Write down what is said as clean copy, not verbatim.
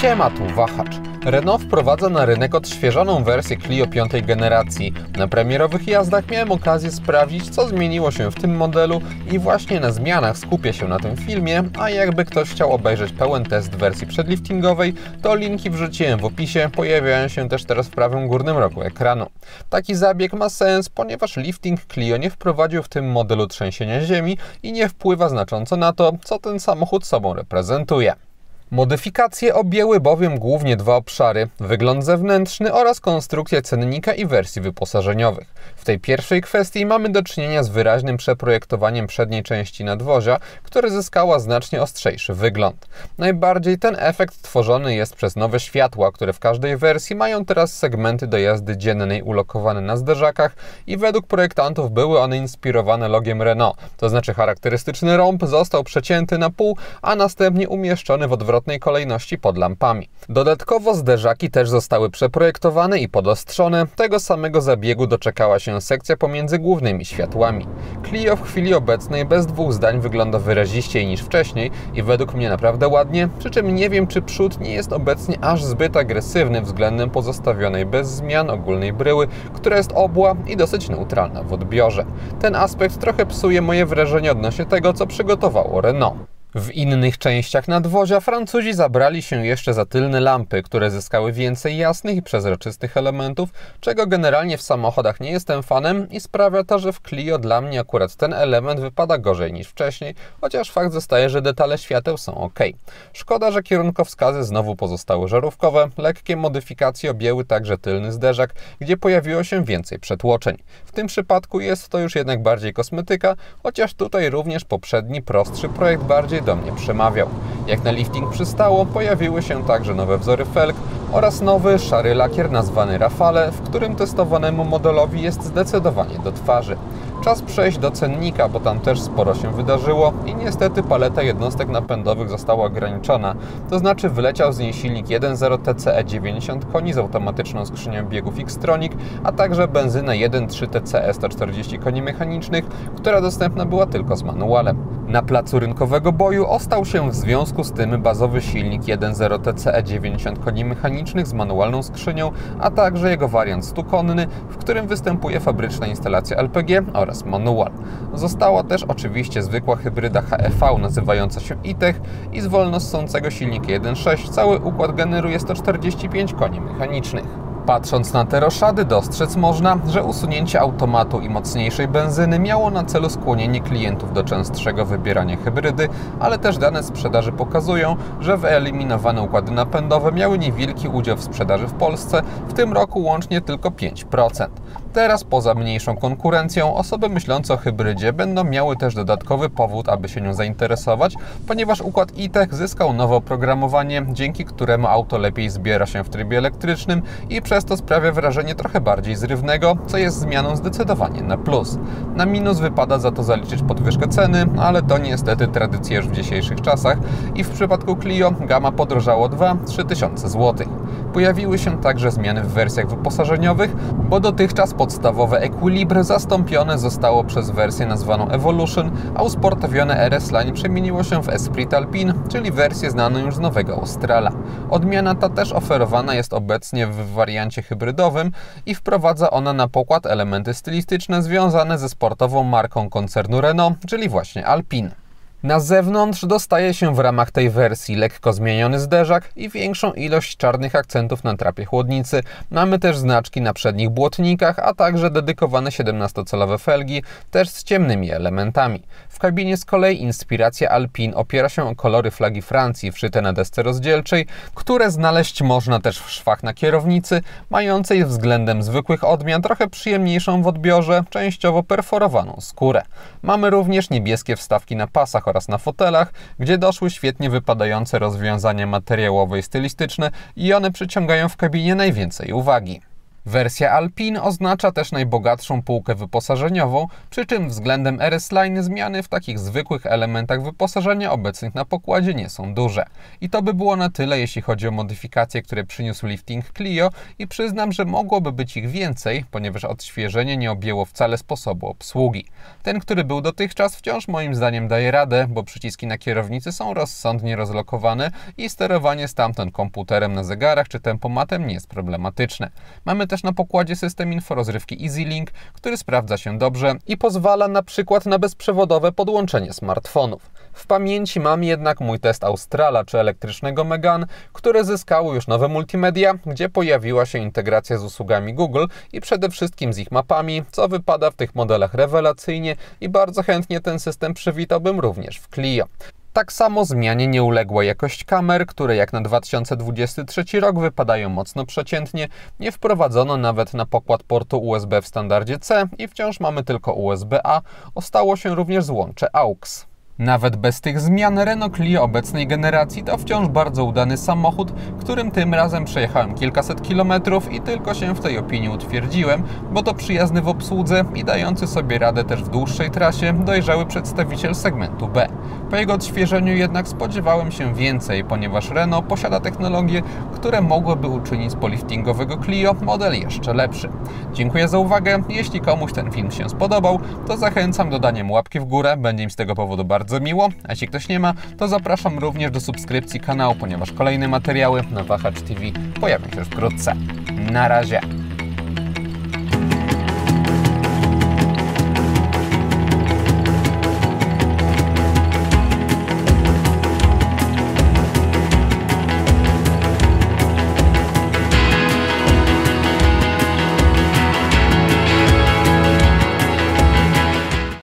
Siema, tu Wahacz. Renault wprowadza na rynek odświeżoną wersję Clio 5 generacji. Na premierowych jazdach miałem okazję sprawdzić, co zmieniło się w tym modelu i właśnie na zmianach skupię się na tym filmie, a jakby ktoś chciał obejrzeć pełen test wersji przedliftingowej, to linki wrzuciłem w opisie, pojawiają się też teraz w prawym górnym rogu ekranu. Taki zabieg ma sens, ponieważ lifting Clio nie wprowadził w tym modelu trzęsienia ziemi i nie wpływa znacząco na to, co ten samochód sobą reprezentuje. Modyfikacje objęły bowiem głównie dwa obszary: wygląd zewnętrzny oraz konstrukcję cennika i wersji wyposażeniowych. W tej pierwszej kwestii mamy do czynienia z wyraźnym przeprojektowaniem przedniej części nadwozia, które zyskała znacznie ostrzejszy wygląd. Najbardziej ten efekt tworzony jest przez nowe światła, które w każdej wersji mają teraz segmenty do jazdy dziennej ulokowane na zderzakach i według projektantów były one inspirowane logiem Renault, to znaczy charakterystyczny rąb został przecięty na pół, a następnie umieszczony w odwrotnej kolejności pod lampami. Dodatkowo zderzaki też zostały przeprojektowane i podostrzone. Tego samego zabiegu doczekała się sekcja pomiędzy głównymi światłami. Clio w chwili obecnej bez dwóch zdań wygląda wyraziściej niż wcześniej i według mnie naprawdę ładnie, przy czym nie wiem, czy przód nie jest obecnie aż zbyt agresywny względem pozostawionej bez zmian ogólnej bryły, która jest obła i dosyć neutralna w odbiorze. Ten aspekt trochę psuje moje wrażenie odnośnie tego, co przygotowało Renault. W innych częściach nadwozia Francuzi zabrali się jeszcze za tylne lampy, które zyskały więcej jasnych i przezroczystych elementów, czego generalnie w samochodach nie jestem fanem i sprawia to, że w Clio dla mnie akurat ten element wypada gorzej niż wcześniej, chociaż fakt zostaje, że detale świateł są ok. Szkoda, że kierunkowskazy znowu pozostały żarówkowe, lekkie modyfikacje objęły także tylny zderzak, gdzie pojawiło się więcej przetłoczeń. W tym przypadku jest to już jednak bardziej kosmetyka, chociaż tutaj również poprzedni, prostszy projekt bardziej do mnie przemawiał. Jak na lifting przystało, pojawiły się także nowe wzory felg oraz nowy szary lakier nazwany Rafale, w którym testowanemu modelowi jest zdecydowanie do twarzy. Czas przejść do cennika, bo tam też sporo się wydarzyło i niestety paleta jednostek napędowych została ograniczona. To znaczy wyleciał z niej silnik 1.0 TCE 90 koni z automatyczną skrzynią biegów Xtronic, a także benzyna 1.3 TCE 140 koni mechanicznych, która dostępna była tylko z manualem. Na placu rynkowego boju ostał się w związku z tym bazowy silnik 1.0 TCE 90 koni mechanicznych z manualną skrzynią, a także jego wariant 100-konny, w którym występuje fabryczna instalacja LPG oraz manual. Została też oczywiście zwykła hybryda HEV nazywająca się e-Tech i z wolnossącego silnika 1.6 cały układ generuje 145 koni mechanicznych. Patrząc na te roszady, dostrzec można, że usunięcie automatu i mocniejszej benzyny miało na celu skłonienie klientów do częstszego wybierania hybrydy, ale też dane sprzedaży pokazują, że wyeliminowane układy napędowe miały niewielki udział w sprzedaży w Polsce, w tym roku łącznie tylko 5%. Teraz poza mniejszą konkurencją osoby myślące o hybrydzie będą miały też dodatkowy powód, aby się nią zainteresować, ponieważ układ e-Tech zyskał nowe oprogramowanie, dzięki któremu auto lepiej zbiera się w trybie elektrycznym i przez to sprawia wrażenie trochę bardziej zrywnego, co jest zmianą zdecydowanie na plus. Na minus wypada za to zaliczyć podwyżkę ceny, ale to niestety tradycja już w dzisiejszych czasach i w przypadku Clio gama podrożała o 2-3 tysiące złotych. Pojawiły się także zmiany w wersjach wyposażeniowych, bo dotychczas podstawowe Equilibre zastąpione zostało przez wersję nazwaną Evolution, a usportowione RS Line przemieniło się w Esprit Alpine, czyli wersję znaną już z nowego Australa. Odmiana ta też oferowana jest obecnie w wariancie hybrydowym i wprowadza ona na pokład elementy stylistyczne związane ze sportową marką koncernu Renault, czyli właśnie Alpine. Na zewnątrz dostaje się w ramach tej wersji lekko zmieniony zderzak i większą ilość czarnych akcentów na trapie chłodnicy. Mamy też znaczki na przednich błotnikach, a także dedykowane 17-calowe felgi, też z ciemnymi elementami. W kabinie z kolei inspiracja Alpine opiera się o kolory flagi Francji wszyte na desce rozdzielczej, które znaleźć można też w szwach na kierownicy, mającej względem zwykłych odmian trochę przyjemniejszą w odbiorze, częściowo perforowaną skórę. Mamy również niebieskie wstawki na pasach oraz na fotelach, gdzie doszły świetnie wypadające rozwiązania materiałowe i stylistyczne i one przyciągają w kabinie najwięcej uwagi. Wersja Alpine oznacza też najbogatszą półkę wyposażeniową, przy czym względem RS Line zmiany w takich zwykłych elementach wyposażenia obecnych na pokładzie nie są duże. I to by było na tyle, jeśli chodzi o modyfikacje, które przyniósł lifting Clio i przyznam, że mogłoby być ich więcej, ponieważ odświeżenie nie objęło wcale sposobu obsługi. Ten, który był dotychczas, wciąż moim zdaniem daje radę, bo przyciski na kierownicy są rozsądnie rozlokowane i sterowanie stamtąd komputerem na zegarach czy tempomatem nie jest problematyczne. Mamy też na pokładzie system inforozrywki EasyLink, który sprawdza się dobrze i pozwala na przykład na bezprzewodowe podłączenie smartfonów. W pamięci mam jednak mój test Australa czy elektrycznego Megane, które zyskały już nowe multimedia, gdzie pojawiła się integracja z usługami Google i przede wszystkim z ich mapami, co wypada w tych modelach rewelacyjnie i bardzo chętnie ten system przywitałbym również w Clio. Tak samo zmianie nie uległa jakość kamer, które jak na 2023 rok wypadają mocno przeciętnie, nie wprowadzono nawet na pokład portu USB w standardzie C i wciąż mamy tylko USB-A, ostało się również złącze AUX. Nawet bez tych zmian Renault Clio obecnej generacji to wciąż bardzo udany samochód, którym tym razem przejechałem kilkaset kilometrów i tylko się w tej opinii utwierdziłem, bo to przyjazny w obsłudze i dający sobie radę też w dłuższej trasie dojrzały przedstawiciel segmentu B. Po jego odświeżeniu jednak spodziewałem się więcej, ponieważ Renault posiada technologie, które mogłyby uczynić z poliftingowego Clio model jeszcze lepszy. Dziękuję za uwagę, jeśli komuś ten film się spodobał, to zachęcam do dania łapki w górę, będzie mi z tego powodu bardzo miło, a jeśli ktoś nie ma, to zapraszam również do subskrypcji kanału, ponieważ kolejne materiały na Wahacz TV pojawią się już wkrótce. Na razie!